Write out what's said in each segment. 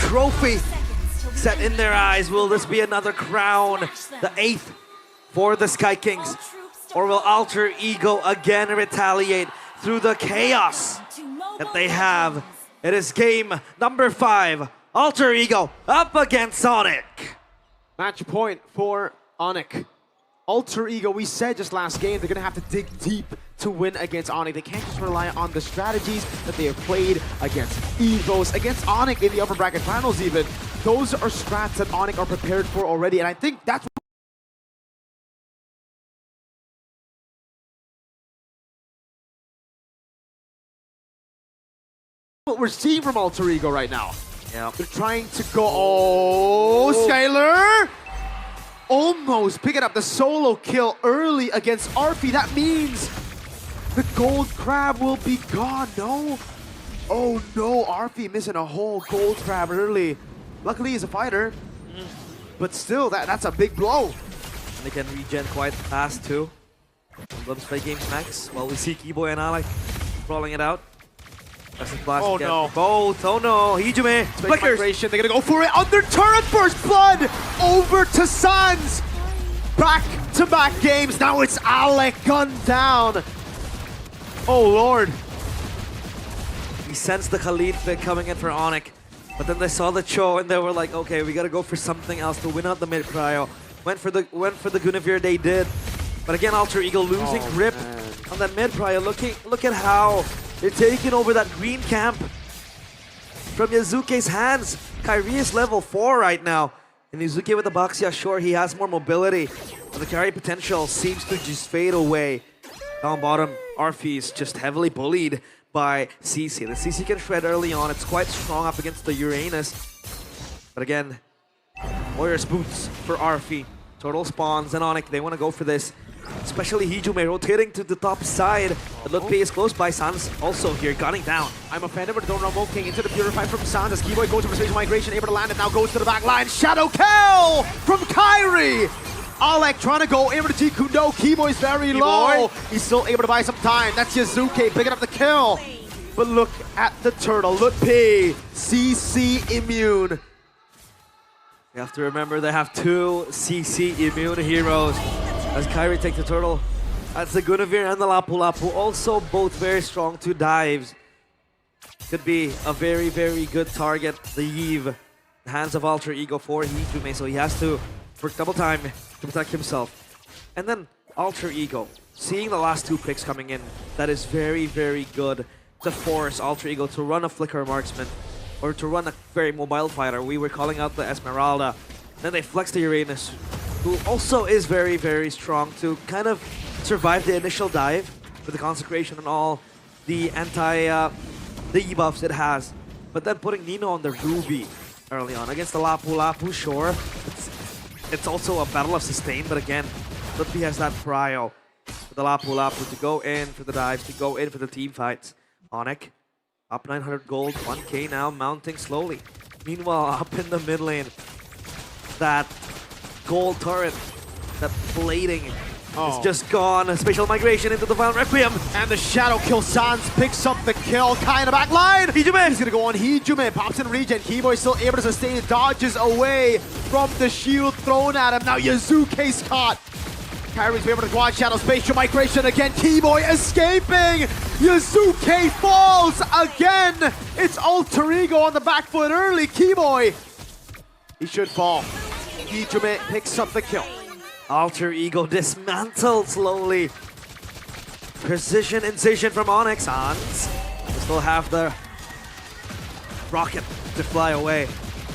trophy set in their eyes. Will this be another crown, the 8th for the Sky Kings? Or will Alter Ego again retaliate through the chaos that they have? It is game number 5. Alter Ego up against ONIC. Match point for ONIC. Alter Ego, we said just last game, they're going to have to dig deep to win against ONIC. They can't just rely on the strategies that they have played against Evos, against ONIC in the upper bracket finals even. Those are strats that ONIC are prepared for already, and I think that's what we're seeing from Alter Ego right now. Yeah. They're trying to go... Oh, Skyler! Almost picking up the solo kill early against Arfi. That means the gold crab will be gone. No. Oh no, Arfi missing a whole gold crab early. Luckily he's a fighter, but still, that's a big blow. And they can regen quite fast too. Let's play games max while we see Keyboy and Alec rolling it out. Oh no. Both. Oh no. Hijume. Flickers. Migration. They're gonna go for it. Under turret burst blood. Over to Sans. Back-to-back games. Now it's Alec gunned down. Oh lord. We sensed the Khalid pick coming in for ONIC, but then they saw the Cho and they were like, okay, we gotta go for something else to win out the mid prio. Went for the Guinevere. They did, but again, Alter Ego losing grip on that mid prio. Look at how they're taking over that green camp from Yazuke's hands. Kyrie is level 4 right now. And Yazuke with the Baxia, sure, he has more mobility, but the carry potential seems to just fade away. Down bottom, Arfi is just heavily bullied by CC. The CC can shred early on. It's quite strong up against the Uranus. But again, Warriors boots for Arfi. Turtle spawns and ONIC, they want to go for this. Especially Hijume rotating to the top side. But Lutpe is close by. Sans also here, gunning down. I'm offended, but don't Rumble King into the Purify from Sans as Keyboy goes for spatial migration, able to land it, now goes to the back line. Shadow kill from Kyrie! Alec trying to go in with the Kundo. Keyboy's very low. He's still able to buy some time. That's Yazuke picking up the kill. But look at the turtle. Lutpe, CC immune. You have to remember they have 2 CC immune heroes. As Kyrie takes the turtle, that's the Guinevere and the Lapu Lapu, also both very strong 2 dives. Could be a very, very good target. The Eve, the hands of Alter Ego for Hijume, so he has to work double time to protect himself. And then Alter Ego, seeing the last 2 picks coming in, that is very, very good to force Alter Ego to run a Flicker Marksman or to run a very mobile fighter. We were calling out the Esmeralda. Then they flex the Uranus, who also is very, very strong to kind of survive the initial dive with the Consecration and all the the debuffs it has. But then putting Nino on the Ruby early on against the Lapu Lapu, sure. It's also a battle of sustain, but again, Lutfi has that prio for the Lapu Lapu to go in for the dives, to go in for the team fights. ONIC, up 900 gold, 1k now, mounting slowly. Meanwhile, up in the mid lane, that gold turret, that plating is just gone. A spatial migration into the Violent Requiem. And the Shadow kill. Sans picks up the kill. Kai in the back line. Hijume. He's going to go on Hijume. Pops in regen. Keyboy still able to sustain. Dodges away from the shield thrown at him. Now Yazuke's caught. Kyrie's able to quad Shadow. Spatial migration again. Keyboy escaping. Yazuke falls again. It's Alter Ego on the back foot early. Keyboy, he should fall. Hijume picks up the kill. Alter Ego dismantled slowly. Precision incision from ONIC. Sans. They still have the rocket to fly away.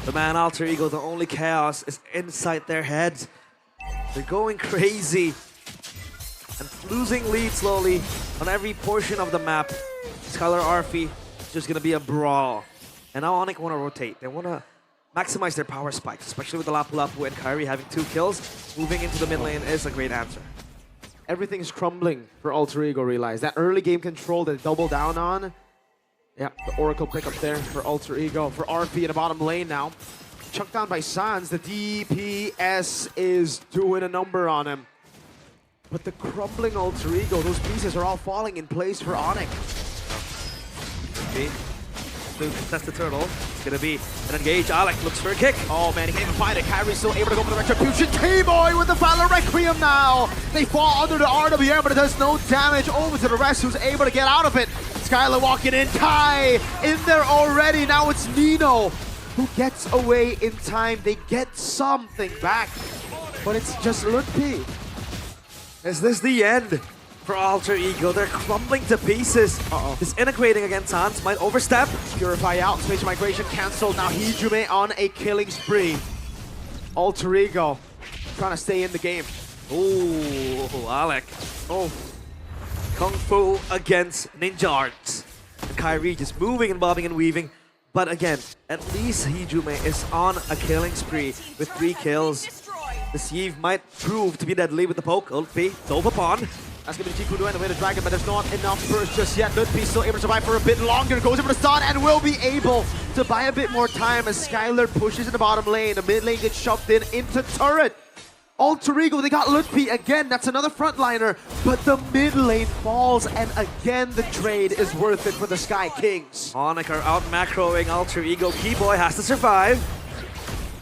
The man Alter Ego, the only chaos is inside their heads. They're going crazy and losing lead slowly on every portion of the map. Skylar Arfi is just gonna be a brawl. And now ONIC wanna rotate. They wanna maximize their power spikes, especially with the Lapu Lapu and Kyrie having 2 kills. Moving into the mid lane is a great answer. Everything's crumbling for Alter Ego, realize. That early game control that they double down on. Yeah, the Oracle pickup there for Alter Ego. For RP in the bottom lane now. Chucked down by Sans. The DPS is doing a number on him. But the crumbling Alter Ego, those pieces are all falling in place for ONIC. to contest the turtle. It's gonna be an engage. Alec looks for a kick. Oh man, he can't even find it. Kyrie still able to go for the retribution. K-Boy with the Valor Requiem now. They fall under the RWM, but it does no damage over to the rest who's able to get out of it. Skylar walking in. Kai in there already. Now it's Nino who gets away in time. They get something back, but it's just Ludpi. Is this the end for Alter Ego? They're crumbling to pieces. Disintegrating against Sans might overstep. Purify out. Spatial migration cancelled. Now Hijume on a killing spree. Alter Ego trying to stay in the game. Ooh, Alec. Oh. Kung Fu against Ninja Arts. And Kyrie just moving and bobbing and weaving. But again, at least Hijume is on a killing spree with 3 kills. The sieve might prove to be deadly with the poke. Ulti dove upon. That's going to be Jikudo and the way to Dragon, but there's not enough burst just yet. Ludpi still able to survive for a bit longer. Goes over the stun and will be able to buy a bit more time as Skylar pushes in the bottom lane. The mid lane gets shoved in into turret. Alter Ego, they got Ludpi again. That's another frontliner, but the mid lane falls, and again the trade is worth it for the Sky Kings. ONIC are out macroing Alter Ego. Keyboy has to survive.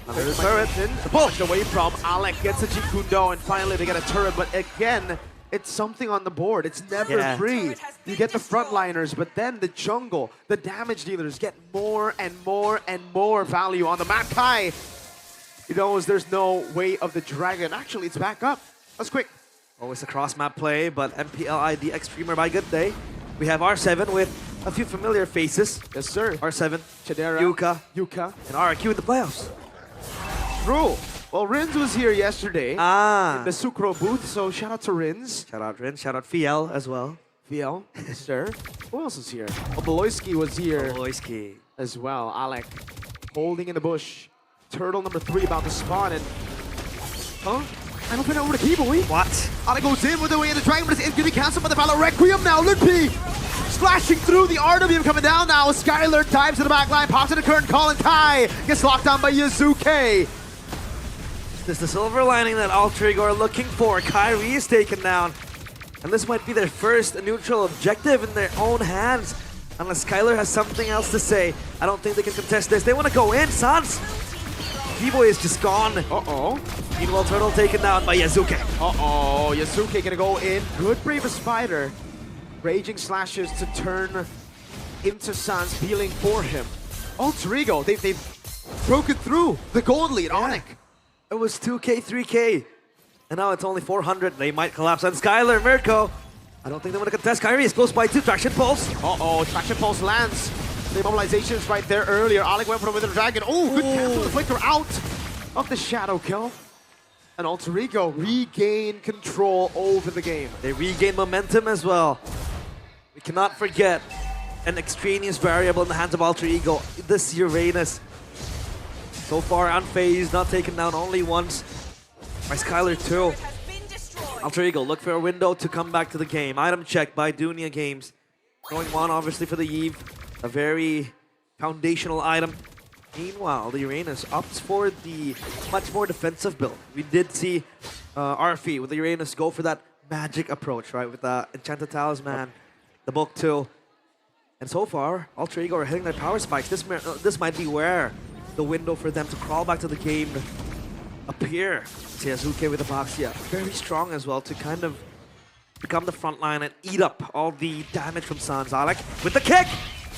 Under the turret. Pushed away from Alec, gets a Jikudo, and finally they get a turret, but again, it's something on the board. It's never free. You get the frontliners, but then the jungle, the damage dealers get more and more and more value on the map. Kai, he knows there's no way of the dragon. Actually, it's back up. That's quick. Always a cross-map play, but MPL ID Extremer by good day. We have R7 with a few familiar faces. Yes, sir. R7, Chidera, Yuka, and RQ in the playoffs. True. Well, Rins was here yesterday in the Sucro booth, so shout out to Rins. Shout out Rins, shout out Fiel as well. Fiel, yes, sir. Who else is here? Oh, Beloyski was here Beloyski as well. Alec holding in the bush. Turtle number 3 about to spawn, and I'm opening over to Keyboy. What? Alec goes in with the way of the dragon, but it's going to be cancelled by the Valor Requiem now. Ludpi splashing through the RWM coming down now. Skylar dives to the back line, pops in the current call, and Kai gets locked down by Yazuke. This is the silver lining that Alter Ego are looking for. Kyrie is taken down. And this might be their first neutral objective in their own hands. Unless Skylar has something else to say, I don't think they can contest this. They want to go in, Sans. Keyboy is just gone. Meanwhile, Turtle taken down by Yazuke. Yazuke gonna go in. Good Bravest Spider. Raging slashes to turn into Sans, healing for him. Alter Ego, they've broken through the gold lead. ONIC. It was 2K, 3K. And now it's only 400. They might collapse on Skylar, Mirko. I don't think they want to contest. Kyrie is close by to Traction Pulse. Traction Pulse lands. The immobilizations right there earlier. Alec went for the Wither Dragon. Good cancel. The Flicker out of the Shadow kill. And Alter Ego regain control over the game. They regain momentum as well. We cannot forget an extraneous variable in the hands of Alter Ego. This Uranus. So far unfazed, not taken down only once by Skylar too. Alter Ego look for a window to come back to the game. Item check by Dunia Games. Going one obviously for the Eve. A very foundational item. Meanwhile, the Uranus opts for the much more defensive build. We did see RF with the Uranus go for that magic approach, right? With the Enchanted Talisman, the book too. And so far, Alter Ego are hitting their power spikes. This might be where the window for them to crawl back to the game appear. Yazuke with Apoxia, very strong as well to kind of become the front line and eat up all the damage from Sans. Alec with the kick!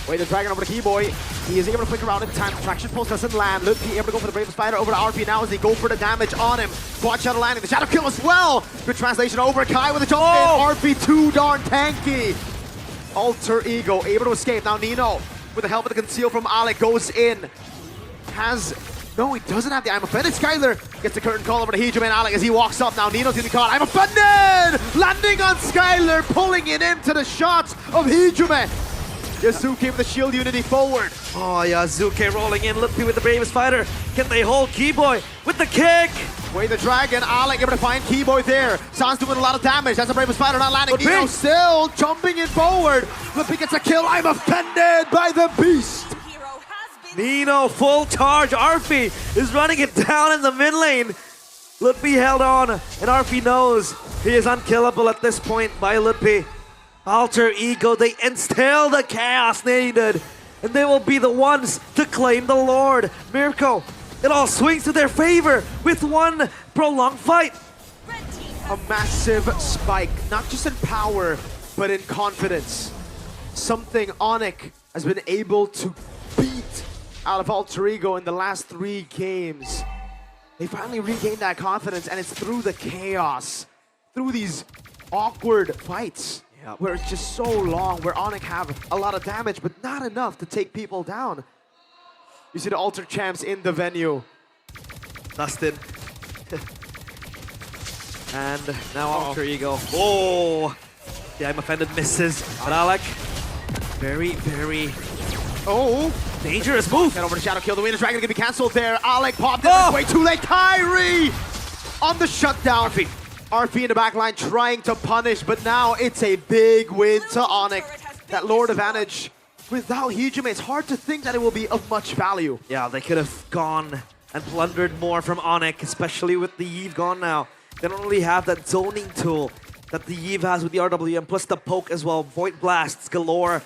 Wait, the Dragon over to Keyboy. He is able to flicker around in time. Traction Pulse doesn't land. Ludpi able to go for the Bravest Spider over to RP now as they go for the damage on him. Quad Shadow landing. The Shadow kill as well. Good translation over. Kai with a jump in. RP too darn tanky. Alter Ego able to escape. Now Nino with the help of the conceal from Alec goes in. No, he doesn't have the I'm offended. Skylar gets the curtain call over to Hijume and Alec as he walks up. Now Nino's getting caught. I'm offended! Landing on Skylar, pulling it into the shots of Hijume. Yazuke with the shield unity forward. Yazuke rolling in. Ludpi with the Bravest Fighter. Can they hold Keyboy with the kick? Wait, the Dragon. Alec able to find Keyboy there. Sans doing a lot of damage. That's the Bravest Fighter not landing. Nino still jumping in forward. Ludpi gets a kill. I'm offended by the beast. Nino, full charge. Arfi is running it down in the mid lane. Ludpi held on, and Arfi knows he is unkillable at this point by Ludpi. Alter Ego, they instill the chaos needed and they will be the ones to claim the Lord. Mirko, it all swings to their favor with one prolonged fight. A massive spike, not just in power, but in confidence. Something ONIC has been able to beat out of Alter Ego in the last 3 games. They finally regained that confidence, and it's through the chaos, through these awkward fights, where it's just so long, where ONIC have a lot of damage, but not enough to take people down. You see the Alter champs in the venue. Dustin. And now Alter Ego. Oh! Yeah, I'm offended, misses. But Alec, very, very dangerous move. Get over to Shadow Kill. The Wiener Dragon gonna be cancelled there. Alec popped it way too late. Kyrie on the shutdown. RP in the back line trying to punish, but now it's a big win to ONIC. That Lord advantage. Without Hijime, it's hard to think that it will be of much value. Yeah, they could have gone and plundered more from ONIC, especially with the Eve gone now. They don't really have that zoning tool that the Eve has with the RWM, plus the poke as well. Void blasts galore.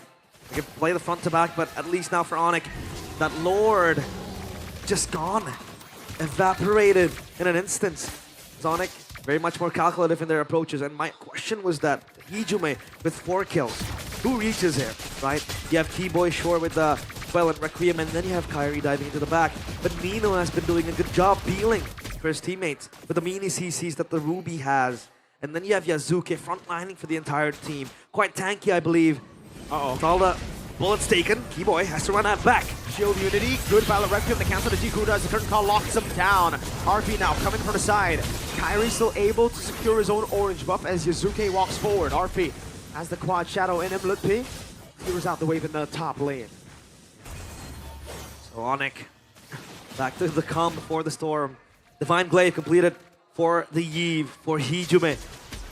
They can play the front to back, but at least now for ONIC, that Lord just gone. Evaporated in an instant. ONIC very much more calculative in their approaches, and my question was that Hijime with 4 kills. Who reaches here, right? You have T-Boy Shore with the Well and Requiem, and then you have Kyrie diving into the back. But Nino has been doing a good job peeling for his teammates with the mini CCs that the Ruby has. And then you have Yazuke frontlining for the entire team. Quite tanky, I believe. With all the bullets taken, T-Boy has to run that back. Shield Unity, good Violet Requiem, the cancel to Jiku does, the curtain call locks him down. RP now coming from the side. Kyrie still able to secure his own orange buff as Yazuke walks forward. RP has the quad shadow in him. Lutpi clears out the wave in the top lane. So ONIC back to the calm before the storm. Divine Glaive completed for the Eve, for Hijime.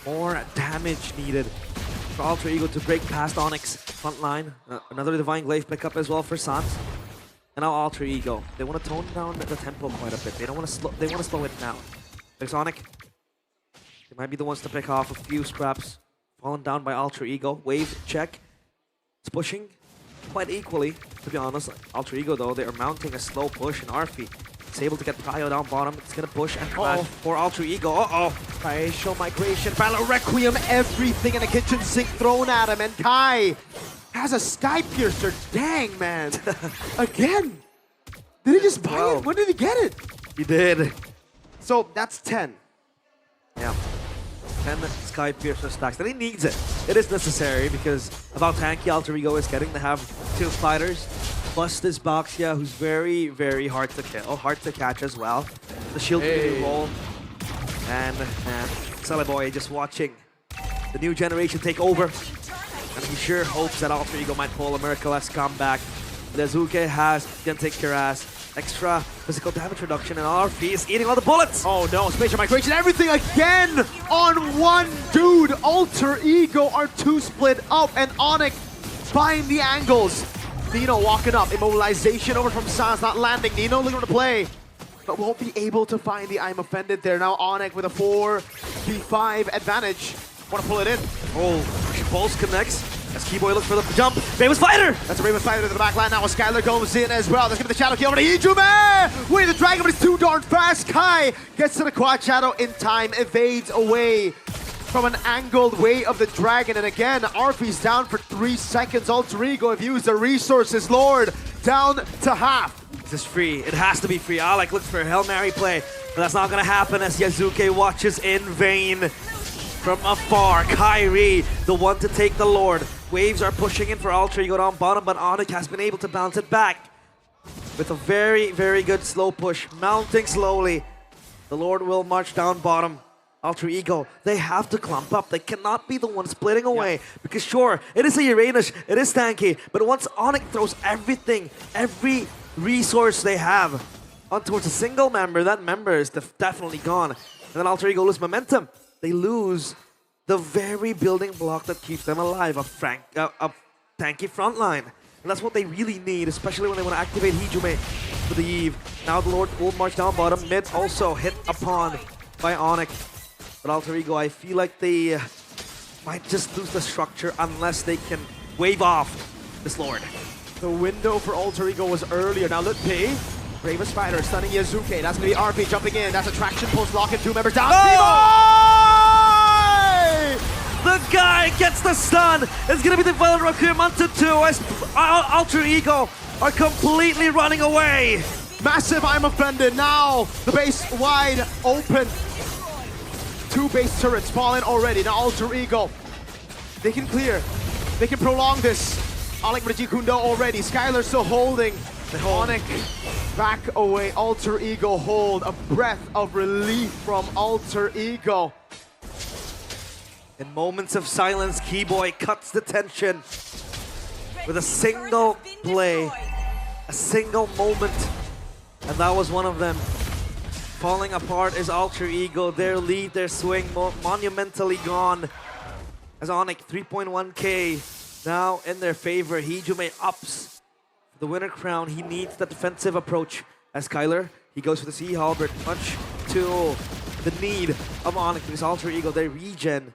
More damage needed for Alter Ego to break past ONIC's front line. Another Divine Glaive pickup as well for Sans. And now Alter Ego. They want to tone down the tempo quite a bit. They don't want to slow. They want to slow it down. There's ONIC. They might be the ones to pick off a few scraps. Fallen down by Alter Ego. Wave check. It's pushing quite equally, to be honest. Alter Ego though, they are mounting a slow push, and Arfi is able to get Prio down bottom. It's gonna push and crash for Alter Ego. Facial migration, Violet Requiem, everything in the kitchen sink thrown at him, and Kai has a Sky Piercer. Dang, man. Again. Did he just buy it? When did he get it? He did. So that's 10. Yeah. 10 Sky Piercer stacks, and he needs it. It is necessary because of how tanky Alter Ego is getting to have 2 fighters, plus this Baxia, who's very, very hard to kill, hard to catch as well. The shield roll, and Celeboy just watching the new generation take over, and he sure hopes that Alter Ego might pull a miraculous comeback. Yazuke has gonna take your ass. Extra physical damage reduction, and RP is eating all the bullets. Oh no, spatial migration, everything again on one dude. Alter Ego are 2 split up, and ONIC buying the angles. Nino walking up, immobilization over from Sans, not landing. Nino looking for the play, but won't be able to find the I'm offended there. Now ONIC with a 4v5 advantage. Want to pull it in. Oh, Pulse connects. As Keyboy looks for the jump. Famous Fighter! That's a Raven Fighter to the back line now. Skylar goes in as well. Let's give it the Shadow Kill over to Hijime! Winning the Dragon, but it's too darn fast. Kai gets to the quad shadow in time, evades away from an angled way of the Dragon. And again, Arfi's down for 3 seconds. Alter Ego have used the resources. Lord down to half. This is free. It has to be free. Alec looks for a Hail Mary play, but that's not going to happen as Yazuke watches in vain. From afar, Kyrie, the one to take the Lord. Waves are pushing in for Alter Ego down bottom, but ONIC has been able to bounce it back with a very, very good slow push, mounting slowly. The Lord will march down bottom. Alter Ego, they have to clump up. They cannot be the one splitting away, because sure, it is a Uranus, it is tanky, but once ONIC throws everything, every resource they have onto a single member, that member is definitely gone. And then Alter Ego loses momentum. They lose the very building block that keeps them alive, a tanky frontline. And that's what they really need, especially when they want to activate Hijime for the Eve. Now the Lord will march down bottom. Mid also hit upon by ONIC. But Alter Ego, I feel like they might just lose the structure unless they can wave off this Lord. The window for Alter Ego was earlier. Now Lutpi, Brave as Spider, stunning Yazuke. That's gonna be RP jumping in. That's a traction post lock and 2 members down. The guy gets the stun. It's gonna be the Violent Requiem onto 2 as Alter Ego are completely running away. Massive, I'm offended. Now the base wide open. 2 base turrets falling already. Now Alter Ego, they can clear. They can prolong this. ONIC Reggie Kundo already. Skylar still holding. ONIC back away. Alter Ego hold. A breath of relief from Alter Ego. In moments of silence, Keyboy cuts the tension with a single play, a single moment, and that was one of them. Falling apart is Alter Ego. Their lead, their swing monumentally gone. As ONIC 3.1k now in their favor. Hijume ups the winner crown. He needs the defensive approach. As Skylar, he goes for the Sea Halberd, much to the need of ONIC because Alter Ego, they regen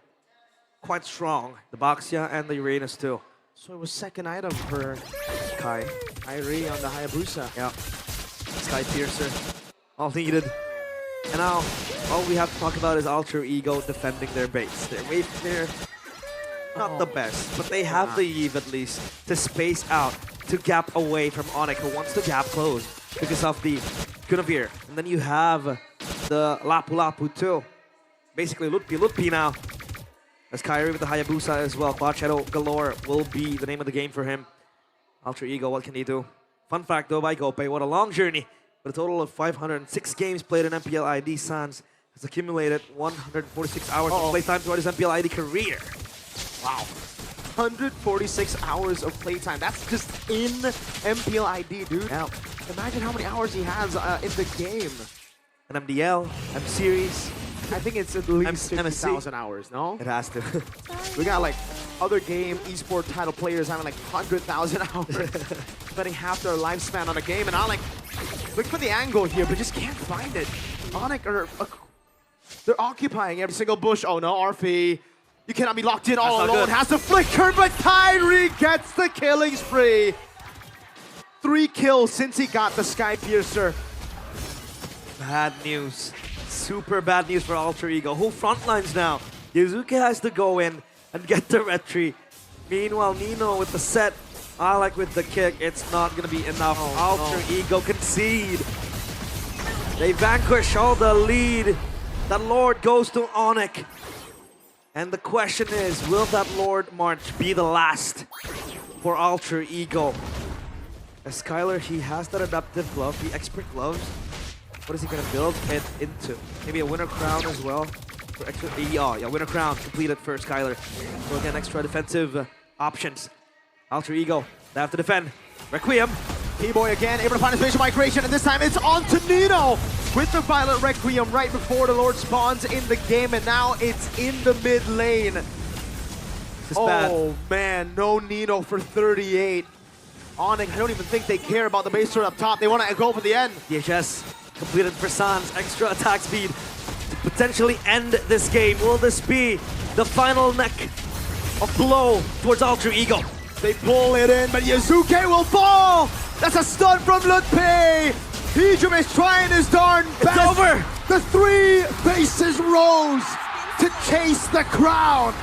quite strong. The Baxia and the Uranus too. So it was second item for Kai. Irie on the Hayabusa. Yeah. Sky Piercer. All needed. And now, all we have to talk about is Alter Ego defending their base. They're not the best, but they have the Eve at least to space out, to gap away from ONIC, who wants to gap close because of the Guinevere. And then you have the Lapu Lapu too. Basically, Lutpi now. As Kyrie with the Hayabusa as well. Cloud Shadow galore will be the name of the game for him. Alter Ego, what can he do? Fun fact though by Gope, what a long journey. With a total of 506 games played in MPL ID, Sans has accumulated 146 hours of playtime throughout his MPL ID career. Wow. 146 hours of playtime. That's just in MPL ID, dude. Yeah. Imagine how many hours he has in the game. An MDL, M Series. I think it's at least MSC. 50,000 hours, no? It has to. We got like other game esport title players having like 100,000 hours. Spending half their lifespan on a game, and ONIC look for the angle here, but just can't find it. ONIC they're occupying every single bush. Oh no, RP. You cannot be locked in all alone. Has the flicker, but Kyrie gets the killing spree. 3 kills since he got the Sky Piercer. Bad news. Super bad news for Alter Ego. Who frontlines now? Yazuke has to go in and get the retry. Meanwhile, Nino with the set. Alec with the kick. It's not going to be enough. Alter Ego concede. They vanquish all the lead. That Lord goes to ONIC. And the question is, will that Lord March be the last for Alter Ego? As Skylar, he has that adaptive glove, the expert gloves. What is he going to build it into? Maybe a winner crown as well? For extra, yeah, winner crown completed for Skylar. So again, extra defensive options. Alter Ego, they have to defend. Requiem. Keyboy again, able to find his spatial migration, and this time it's on to Nino with the Violent Requiem right before the Lord spawns in the game, and now it's in the mid lane. Man, no Nino for 38. ONIC, I don't even think they care about the base turret up top. They want to go for the end. DHS completed for Sans. Extra attack speed to potentially end this game. Will this be the final neck of blow towards Alter Ego? They pull it in, but Yazuke will fall! That's a stun from Lutpi! Hijume is trying his darn best! It's over! The 3 bases rose to chase the crown!